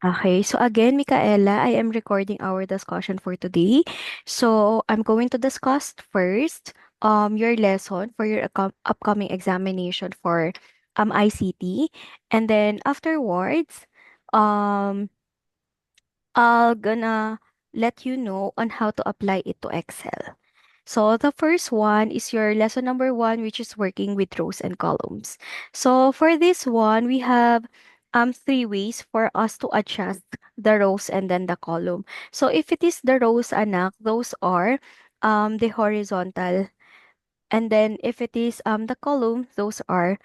Okay, so again, Micaela, I am recording our discussion for today. So I'm going to discuss first your lesson for your upcoming examination for ICT, and then afterwards um I'll gonna let you know on how to apply it to Excel. So the first one is your lesson number one, which is working with rows and columns. So for this one, we have three ways for us to adjust the rows and then the column. So if it is the rows, anak, those are the horizontal. And then if it is the column, those are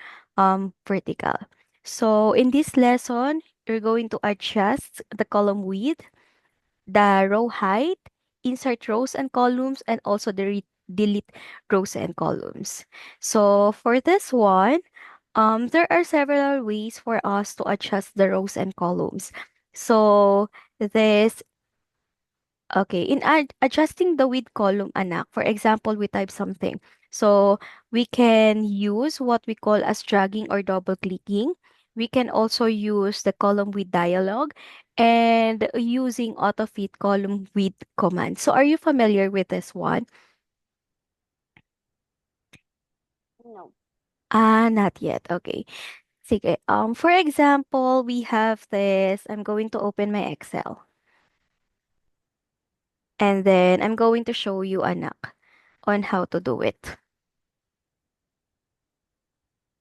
vertical. So in this lesson, you're going to adjust the column width, the row height, insert rows and columns, and also delete rows and columns. So for this one, there are several ways for us to adjust the rows and columns. So this, okay, in adjusting the width column, anak, for example, we type something. So we can use what we call as dragging or double clicking. We can also use the column with dialog and using auto fit column with command. So are you familiar with this one? No. Not yet. Okay. Sige. For example, we have this. I'm going to open my Excel. And then I'm going to show you, anak, on how to do it.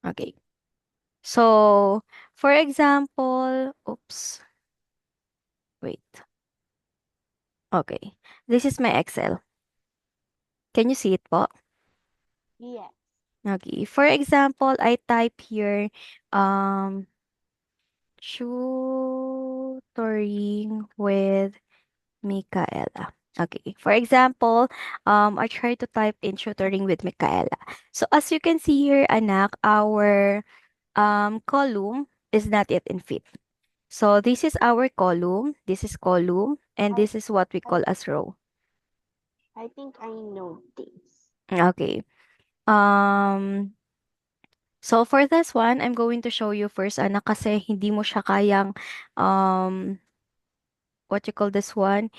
Okay. So, for example, oops, wait. Okay. This is my Excel. Can you see it po? Yes. Okay. For example, I type here, um, tutoring with Micaela. Okay. For example, I try to type in tutoring with Micaela. So, as you can see here, anak, our column is not yet in fit. So this is our column, this is column, and I this is what we I call as row. I think I know this. Okay. Um, so for this one, I'm going to show you first, anak, kasi hindi mo siya kayang, um, what you call this one,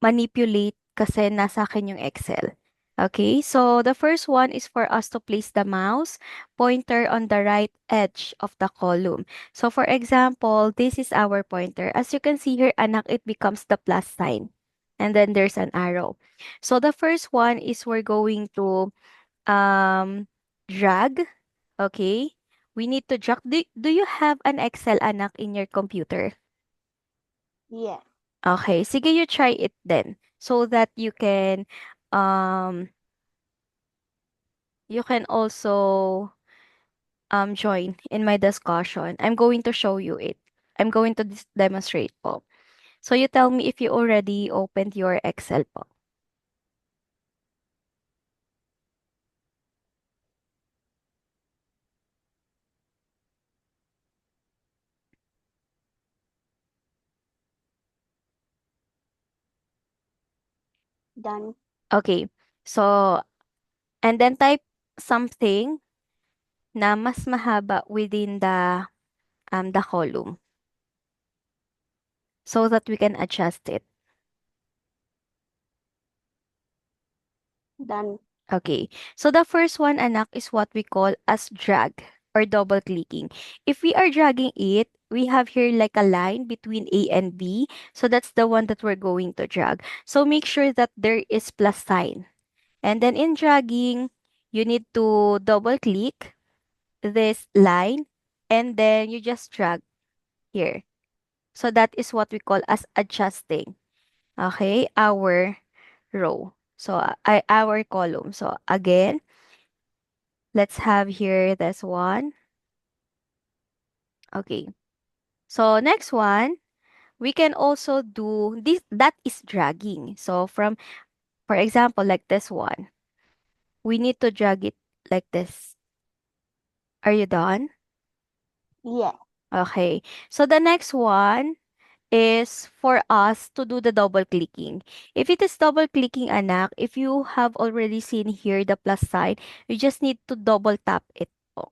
manipulate kasi nasa akin yung Excel. Okay, so the first one is for us to place the mouse pointer on the right edge of the column. So for example, this is our pointer. As you can see here, anak, it becomes the plus sign. And then there's an arrow. So the first one is we're going to drag. Okay, we need to drag. Do you have an Excel, anak, in your computer? Yes. Okay, sige, you try it then so that um you can also join in my discussion. I'm going to show you it. I'm going to demonstrate po. So you tell me if you already opened your Excel po. Done. Okay. So and then type something na mas mahaba within the column so that we can adjust it. Done. Okay. So the first one, anak, is what we call as drag or double clicking. If we are dragging it, we have here like a line between A and B. So that's the one that we're going to drag. So make sure that there is plus sign. And then in dragging, you need to double click this line and then you just drag here. So that is what we call as adjusting. Okay, our row. So our column. So again, let's have here this one. Okay. So next one, we can also do this. That is dragging. So for example, like this one, we need to drag it like this. Are you done? Yes. Okay. So the next one is for us to do the double clicking. If it is double clicking, anak, if you have already seen here the plus sign, you just need to double tap it po,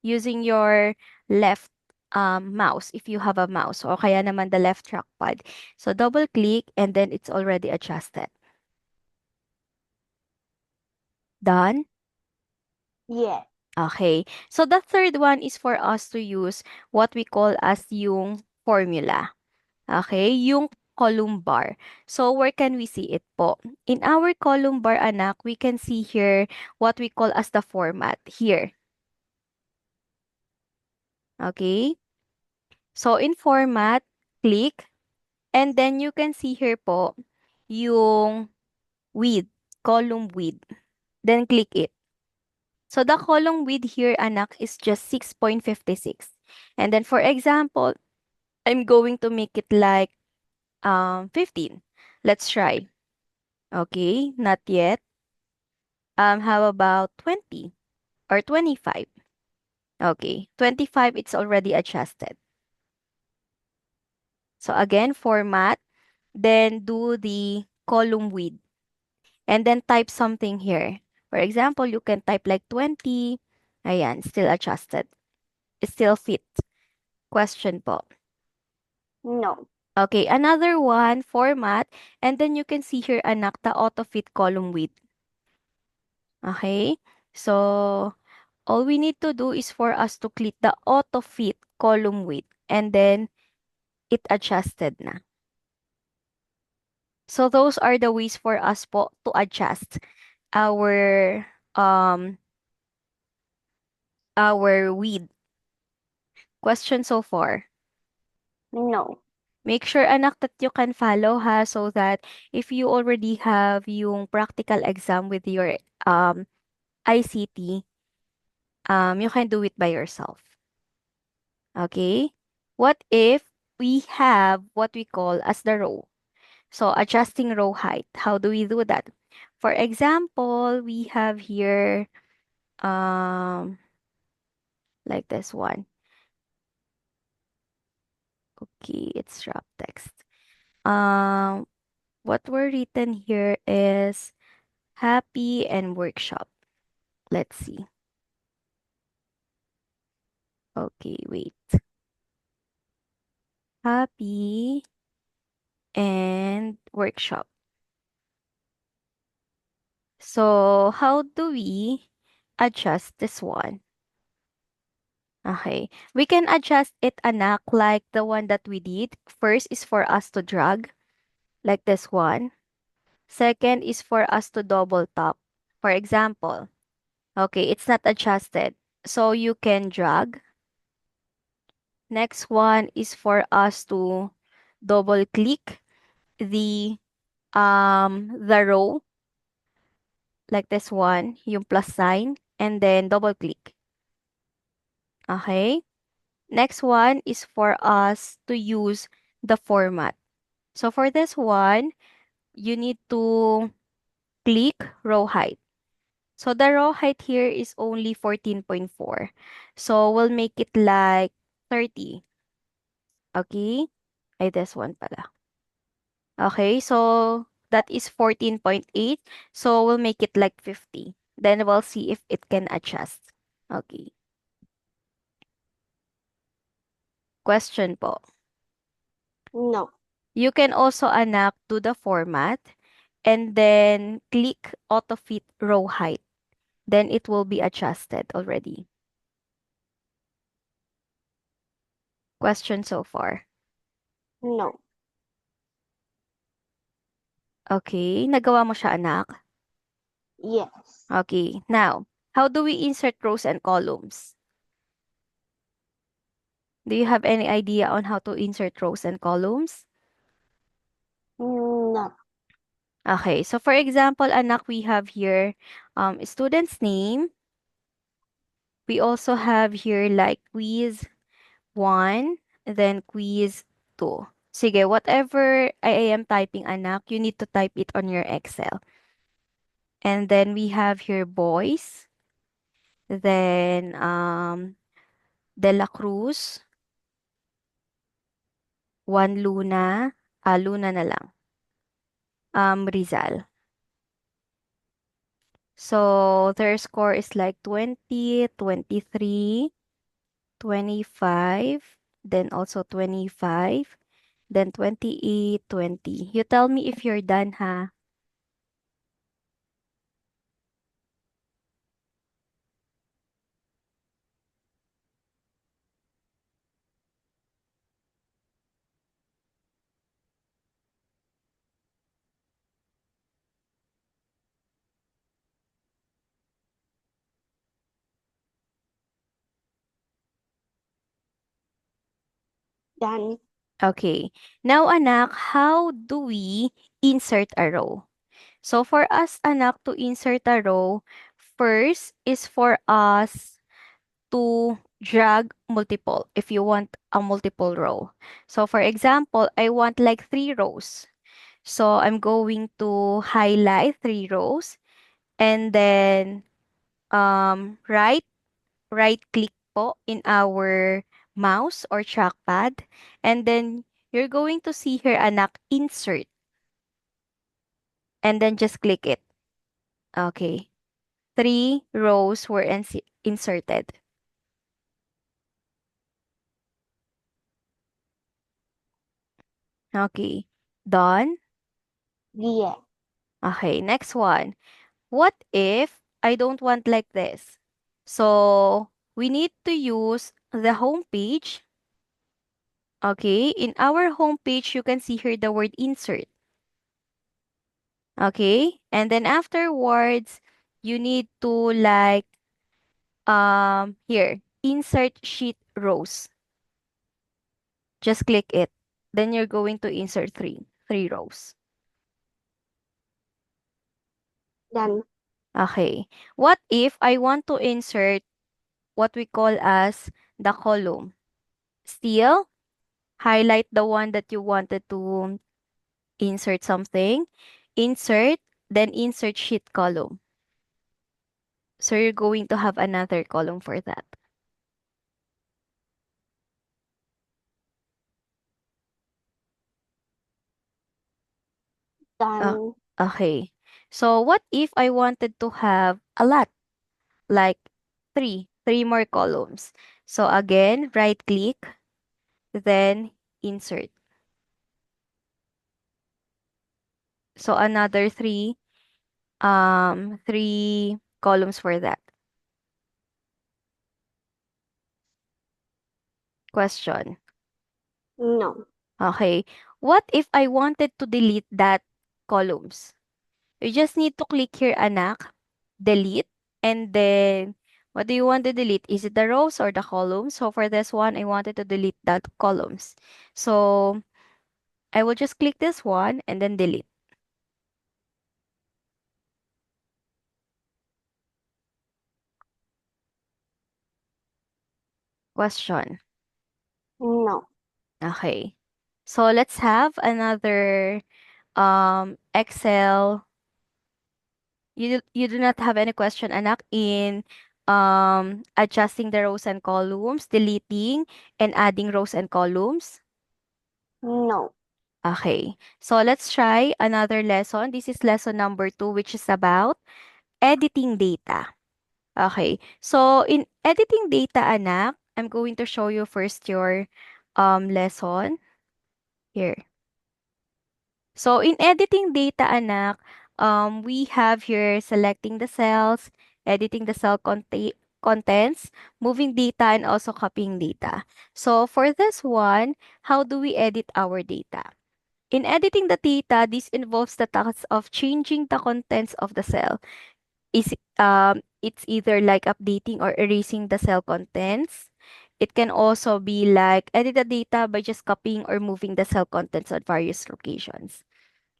using your left mouse if you have a mouse o kaya naman the left trackpad. So double click and then it's already adjusted. Done? Yeah. Okay. So the third one is for us to use what we call as yung formula. Okay? Yung column bar. So where can we see it po? In our column bar, anak, we can see here what we call as the format. Here. Okay? So in format, click. And then you can see here po yung width, column width. Then click it. So the column width here, anak, is just 6.56. And then for example, I'm going to make it like 15. Let's try. Okay, not yet. How about 20 or 25? Okay, 25, it's already adjusted. So again, format, then do the column width, and then type something here. For example, you can type like 20. Ayan, still adjusted. It still fit. Question po. No. Okay, another one, format, and then you can see here, anak, the auto-fit column width. Okay? So, all we need to do is for us to click the auto-fit column width, and then it adjusted na. So, those are the ways for us po to adjust our, um, our width. Question so far. No. Make sure, anak, that you can follow ha, so that if you already have yung practical exam with your ICT, you can do it by yourself. Okay? What if we have what we call as the row? So adjusting row height. How do we do that? For example, we have here um like this one. Okay, it's wrap text. Um what were written here is happy and workshop. Let's see. Okay, wait. Happy and workshop. So, how do we adjust this one? Okay. We can adjust it, anak, like the one that we did. First is for us to drag, like this one. Second is for us to double tap. For example, okay, it's not adjusted. So you can drag. Next one is for us to double click the row, like this one, yung plus sign, and then double click. Okay? Next one is for us to use the format. So for this one, you need to click row height. So the row height here is only 14.4. So we'll make it like 30. Okay? Ay, this one pala. Okay, so that is 14.8. So we'll make it like 50. Then we'll see if it can adjust. Okay. Question po. No. You can also, anak, do the format and then click auto fit row height. Then it will be adjusted already. Question so far. No. Okay, nagawa mo siya, anak? Yes. Okay, now, how do we insert rows and columns? Do you have any idea on how to insert rows and columns? No. Okay, so for example, anak, we have here student's name. We also have here like quiz 1, then quiz 2. Sige, whatever I am typing, anak, you need to type it on your Excel. And then we have here boys. Then De La Cruz, Juan Luna, Luna na lang. Rizal. So their score is like 20, 23, 25. then also 25, then 28, 20. You tell me if you're done, ha? Done. Okay. Now, anak, how do we insert a row? So, for us, anak, to insert a row, first is for us to drag multiple if you want a multiple row. So, for example, I want like 3 rows. So, I'm going to highlight 3 rows and then right click po in our mouse or trackpad. And then you're going to see here anak insert and then just click it. Okay. 3 rows were inserted. Okay. Done. Yeah. Okay. Next one. What if I don't want like this? So we need to use the home page. Okay. In our home page, you can see here the word insert. Okay. And then afterwards, you need to like, here, insert sheet rows. Just click it. Then you're going to insert three rows. Done. Okay. What if I want to insert what we call as the column? Still, highlight the one that you wanted to insert something. Insert, then insert sheet column. So you're going to have another column for that. Uh, Done. okay. So what if I wanted to have a lot, like three more columns? So again, right click, then insert. So another three columns for that. Question. No. Okay. What if I wanted to delete that columns? You just need to click here, anak, delete, and then what do you want to delete? Is it the rows or the columns? So for this one, I wanted to delete that columns. So I will just click this one and then delete. Question. No. Okay. So let's have another Excel. You do not have any question, anak, in adjusting the rows and columns, deleting and adding rows and columns? No. Okay. So let's try another lesson. This is lesson number 2, which is about editing data. Okay. So in editing data, anak, I'm going to show you first your lesson here. So in editing data, anak, we have here selecting the cells, editing the contents, moving data, and also copying data. So for this one, how do we edit our data? In editing the data, this involves the task of changing the contents of the cell. It's either like updating or erasing the cell contents. It can also be like edit the data by just copying or moving the cell contents at various locations.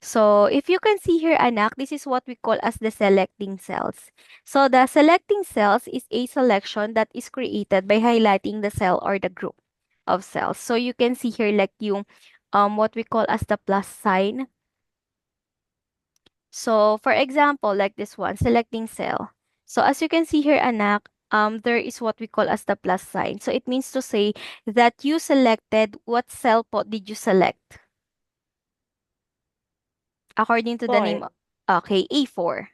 So if you can see here, anak, this is what we call as the selecting cells. So the selecting cells is a selection that is created by highlighting the cell or the group of cells. So you can see here like yung what we call as the plus sign. So for example, like this one, selecting cell. So as you can see here, anak, there is what we call as the plus sign. So it means to say that you selected what cell po did you select according to the name. 4. Okay, A4.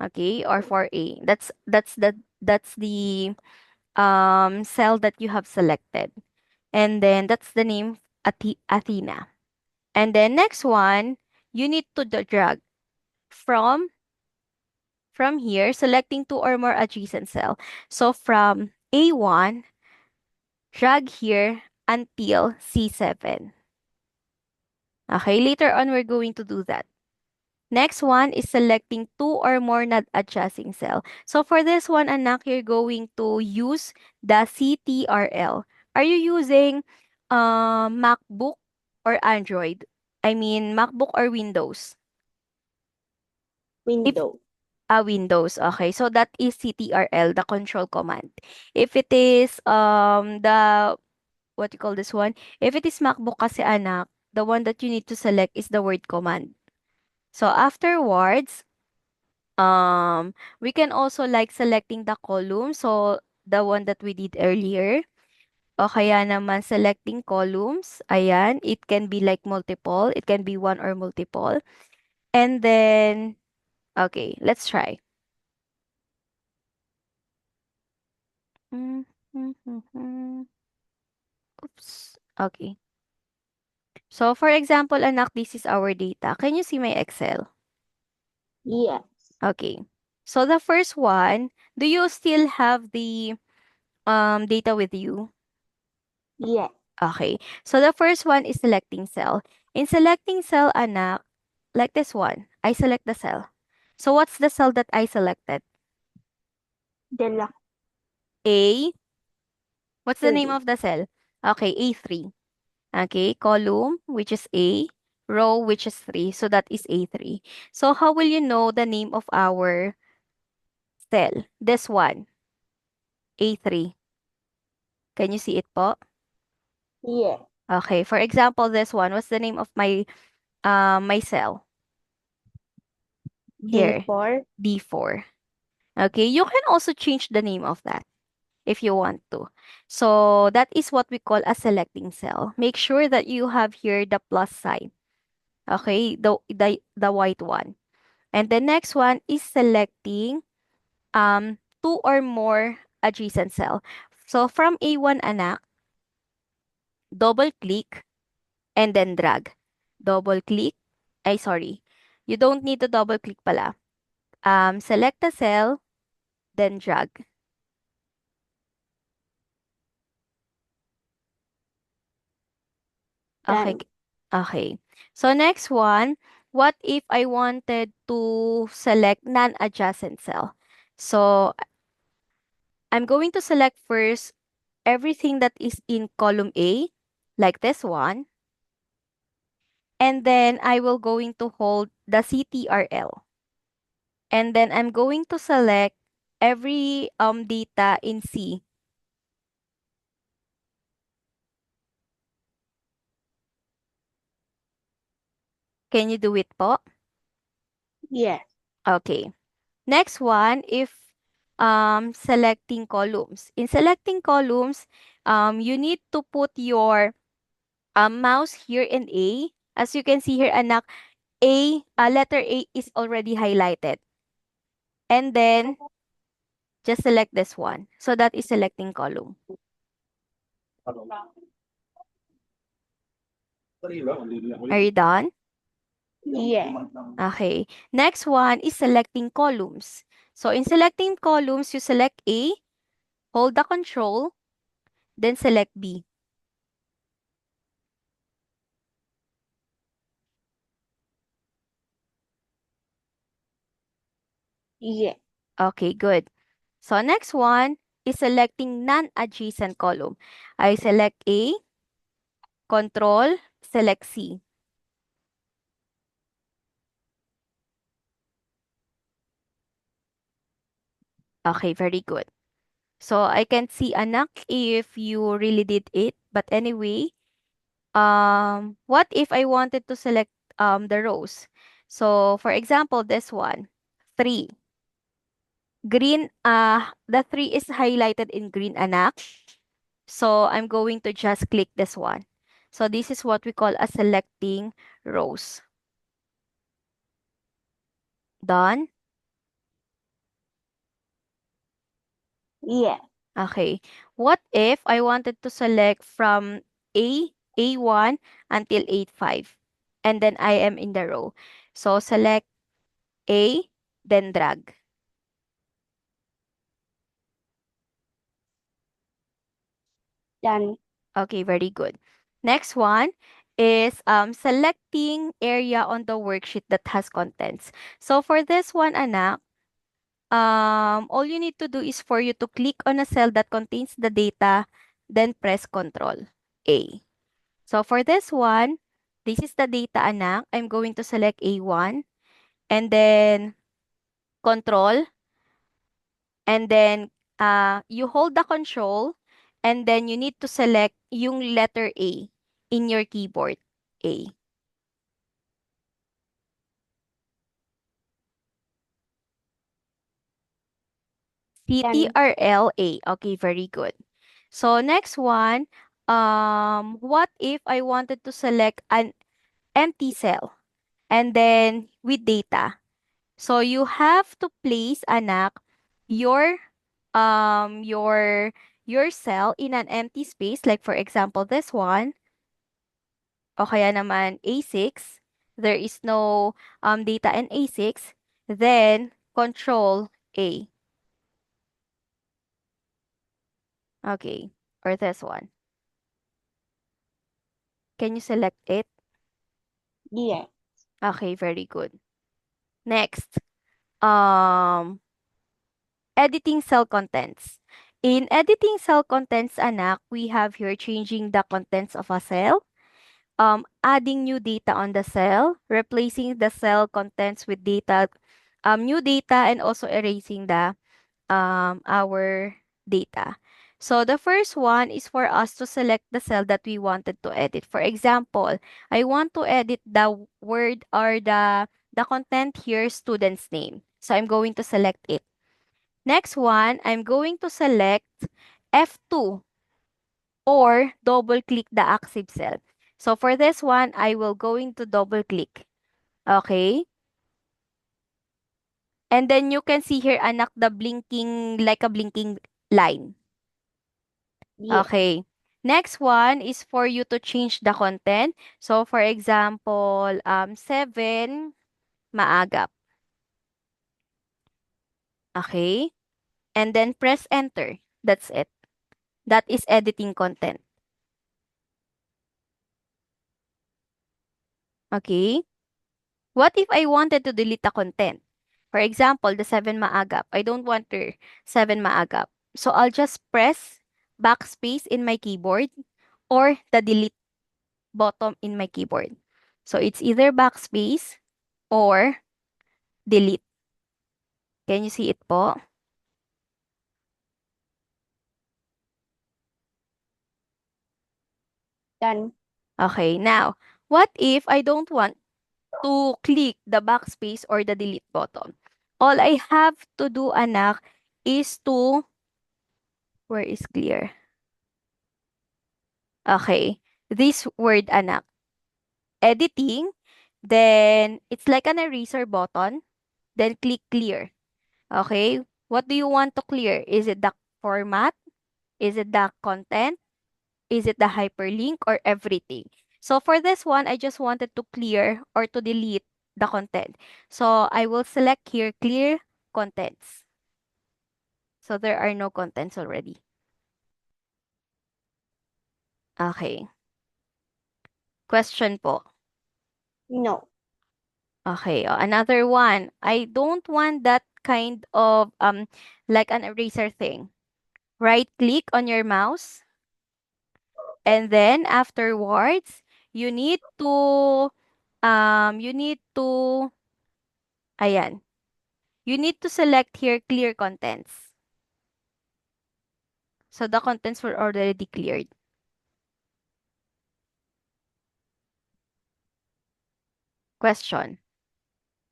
Okay, or 4A. That's the cell that you have selected. And then that's the name Athena. And then next one, you need to drag from here, selecting two or more adjacent cell. So from A1, drag here until C7. Okay, later on we're going to do that. Next one is selecting two or more not adjacent cell. So for this one, anak, you're going to use the CTRL. Are you using MacBook or Android? I mean, MacBook or Windows? If Window. Windows, okay. So that is CTRL, the control command. If it is the what you call this one? If it is MacBook kasi anak, the one that you need to select is the word command. So afterwards, we can also like selecting the column. So the one that we did earlier. O kaya naman selecting columns. Ayan, it can be like multiple. It can be one or multiple. And then, okay, let's try. Mm, mm, mm, mm. Oops. Okay. So for example, anak, this is our data. Can you see my Excel? Yes. Okay. So the first one, do you still have the data with you? Yes. Okay. So the first one is selecting cell. In selecting cell, anak, like this one, I select the cell. So what's the cell that I selected? Dela A. What's the name 3. of the cell? Okay, A3. Okay, column, which is A, row, which is 3. So that is A3. So how will you know the name of our cell? This one, A3. Can you see it po? Yes. Okay, for example, this one, what's the name of my cell? Here, D4. D4. Okay, you can also change the name of that if you want to. So that is what we call a selecting cell. Make sure that you have here the plus sign. Okay, the white one. And the next one is selecting two or more adjacent cell. So from A1 anak, double click and then drag. Double click. Ay, sorry. You don't need to double click pala. Select the cell, then drag. Okay. Done. Okay. So next one, what if I wanted to select non-adjacent cell? So I'm going to select first everything that is in column A, like this one. And then I will going to hold the CTRL. And then I'm going to select every data in C. Can you do it po? Yes. Okay. Next one, if selecting columns. In selecting columns, you need to put your mouse here in A. As you can see here, anak, letter A is already highlighted. And then just select this one. So that is selecting column. Are you done? Yes. Okay. Next one is selecting columns. So in selecting columns, you select A, hold the control, then select B. Yes. Okay, good. So next one is selecting non-adjacent column. I select A, control, select C. Okay, very good. So I can see anak if you really did it. But anyway, what if I wanted to select the rows? So for example, this one, 3. Green, the 3 is highlighted in green anak. So I'm going to just click this one. So this is what we call a selecting rows. Done? Yes. Okay. What if I wanted to select from A1 until A5, and then I am in the row. So select A, then drag. Done. Okay, very good. Next one is selecting area on the worksheet that has contents. So for this one, anak, all you need to do is for you to click on a cell that contains the data, then press Control A. So for this one, this is the data, anak. I'm going to select A1 and then Control, and then you hold the control, and then you need to select yung letter A in your keyboard. A. Done. CTRL-A. Okay, very good. So next one, what if I wanted to select an empty cell and then with data? So you have to place, anak, your um your your cell in an empty space, like for example this one, o kaya naman A6. There is no data in A6. Then control A. Okay, or this one. Can you select it? Yeah. Okay, very good. Next, um, editing cell contents. In editing cell contents, anak, we have here changing the contents of a cell, adding new data on the cell, replacing the cell contents with data, new data, and also erasing the our data. So the first one is for us to select the cell that we wanted to edit. For example, I want to edit the word or the content here, student's name. So I'm going to select it. Next one, I'm going to select F2 or double click the active cell. So for this one, I will going to double click. Okay? And then you can see here, anak, the blinking, like a blinking line. Yeah. Okay. Next one is for you to change the content. So for example, 7 maagap. Okay? And then press enter. That's it. That is editing content. Okay? What if I wanted to delete the content? For example, the 7 maagap. I don't want the 7 maagap. So I'll just press backspace in my keyboard or the delete button in my keyboard. So it's either backspace or delete. Can you see it po? Done. Okay, now, what if I don't want to click the backspace or the delete button? All I have to do, anak, is to, where is clear? Okay, this word, anak, editing, then it's like an eraser button, then click clear. Okay, what do you want to clear? Is it the format? Is it the content? Is it the hyperlink or everything? So for this one, I just wanted to clear or to delete the content. So I will select here clear contents. So there are no contents already. Okay. Question po. No. Okay. Another one. I don't want that kind of like an eraser thing. Right click on your mouse, and then afterwards you need to ayan. You need to select here clear contents. So the contents were already cleared. Question.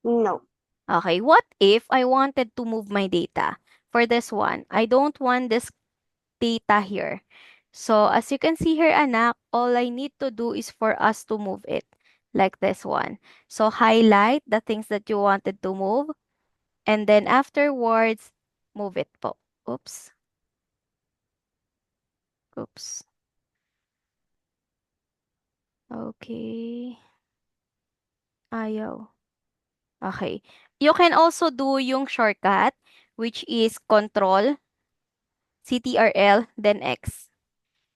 No. Okay, what if I wanted to move my data? For this one, I don't want this data here. So as you can see here, anak, all I need to do is for us to move it like this one. So highlight the things that you wanted to move, and then afterwards, move it po. Oops. Oops. Okay. Ayaw. Okay. You can also do yung shortcut, which is Control, CTRL, then X,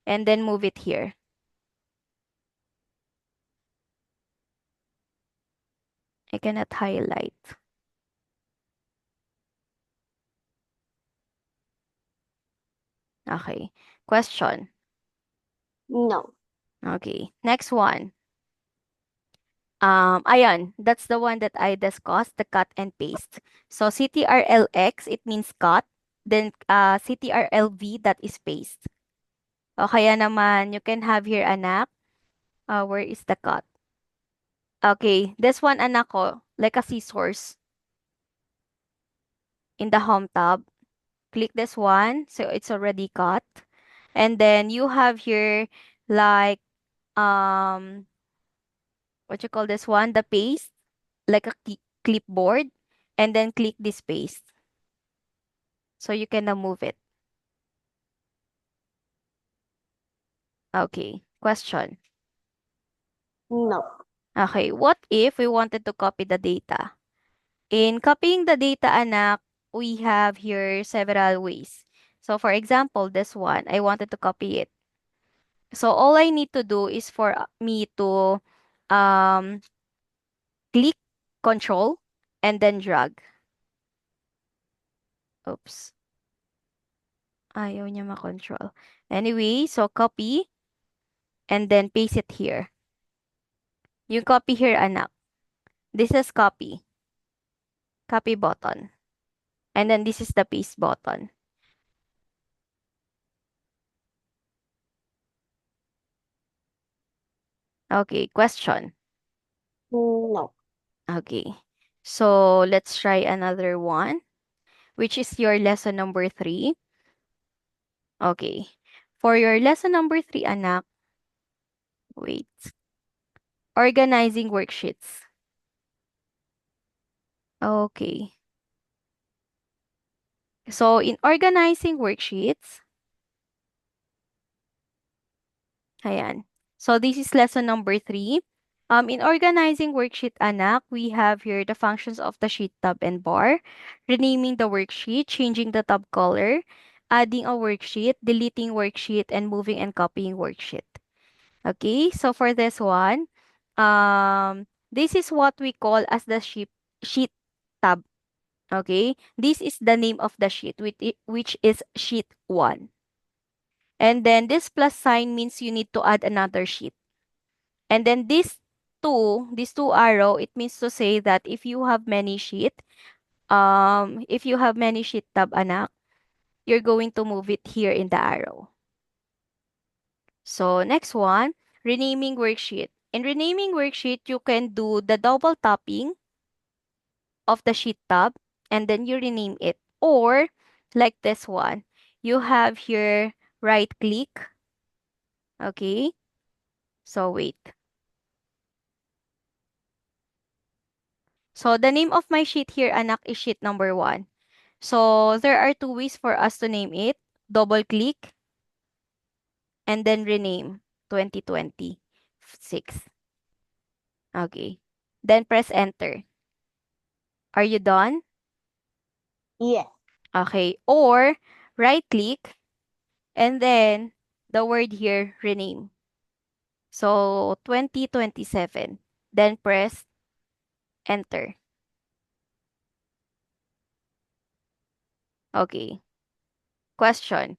and then move it here. I cannot highlight. Okay. Question. No. Okay. Next one. Ayan, that's the one that I discussed, the cut and paste. So CTRLX, it means cut. Then CTRLV, that is paste. O kaya naman, you can have here, anak. Where is the cut? Okay, this one, anak ko, like a scissors in the home tab. Click this one, so it's already cut. And then you have here, like, um, what you call this one? The paste, like a clipboard. And then click this paste. So you can now move it. Okay, question. No. Okay, what if we wanted to copy the data? In copying the data, anak, we have here several ways. So for example, this one, I wanted to copy it. So all I need to do is for me to um, click Control and then drag. Oops, ayaw niya ma-control. Anyway, so copy and then paste it here. Yung copy here, anak. This is copy. Copy button. And then this is the paste button. Okay, question. No. Okay. So let's try another one, which is your lesson number 3. Okay. For your lesson number 3, anak, wait. Organizing worksheets. Okay. So in organizing worksheets, ayan. So this is lesson number 3. In organizing worksheet, anak, we have here the functions of the sheet tab and bar, renaming the worksheet, changing the tab color, adding a worksheet, deleting worksheet, and moving and copying worksheet. Okay, so for this one, this is what we call as the sheet tab. Okay, this is the name of the sheet, which is sheet 1. And then this plus sign means you need to add another sheet. And then this two arrow, it means to say that if you have many if you have many sheet tab, anak, you're going to move it here in the arrow. So next one, renaming worksheet. In renaming worksheet, you can do the double tapping of the sheet tab and then you rename it. Or like this one, you have here right click. Okay. So wait. So the name of my sheet here, anak, is sheet number 1. So there are two ways for us to name it. Double click and then rename 2026. Okay. Then press enter. Are you done? Yes. Okay. Or right click and then the word here, rename. So 2027. Then press enter. Okay. Question.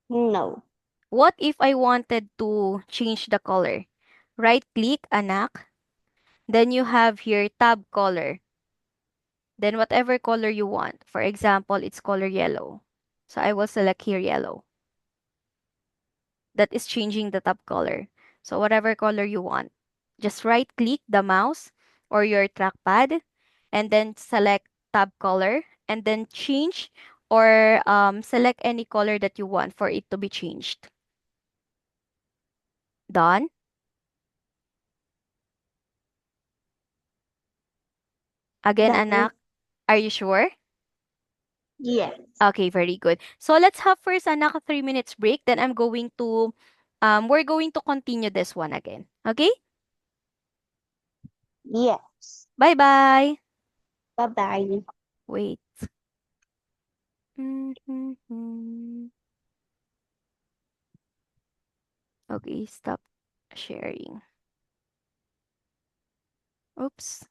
No. What if I wanted to change the color? Right click, anak. Then you have here tab color. Then whatever color you want. For example, it's color yellow. So I will select here yellow. That is changing the tab color. So whatever color you want. Just right click the mouse or your trackpad and then select tab color and then change or select any color that you want for it to be changed. Done? Again, Done. anak, are you sure? Yes. Okay, very good. So let's have first a naka 3 minutes break. Then we're going to continue this one again. Okay? Yes. Bye bye. Bye-bye. Wait. Mhm. Okay, stop sharing. Oops.